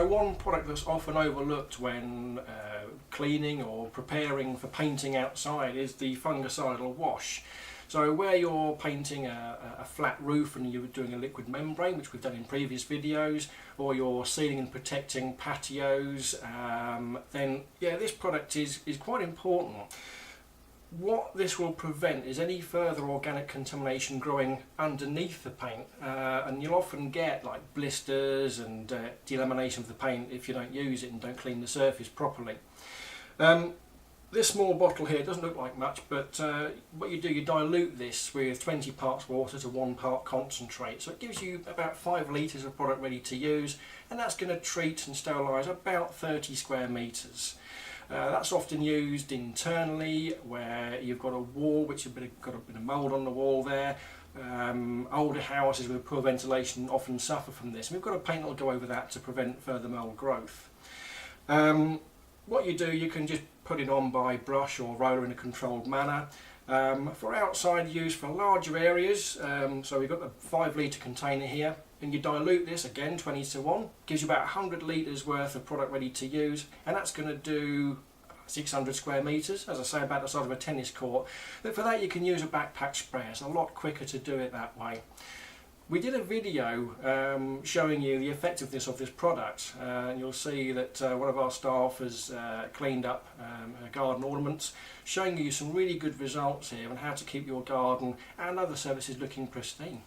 So one product that's often overlooked when cleaning or preparing for painting outside is the fungicidal wash. So where you're painting a flat roof and you're doing a liquid membrane, which we've done in previous videos, or you're sealing and protecting patios, then yeah, this product is quite important. What this will prevent is any further organic contamination growing underneath the paint, and you'll often get like blisters and delamination of the paint if you don't use it and don't clean the surface properly. This small bottle here doesn't look like much, but what you do, you dilute this with 20 parts water to 1 part concentrate. So it gives you about 5 litres of product ready to use, and that's going to treat and sterilise about 30 square metres. That's often used internally where you've got a wall which has got a bit of mould on the wall there. Older houses with poor ventilation often suffer from this, and we've got a paint that will go over that to prevent further mould growth. What you do, you can just put it on by brush or roller in a controlled manner. For outside use for larger areas, so we've got the 5 litre container here, and you dilute this again 20 to 1, gives you about 100 litres worth of product ready to use, and that's going to do 600 square metres, as I say, about the size of a tennis court. But for that you can use a backpack sprayer. It's a lot quicker to do it that way. We did a video showing you the effectiveness of this product, and you'll see that one of our staff has cleaned up garden ornaments, showing you some really good results here on how to keep your garden and other services looking pristine.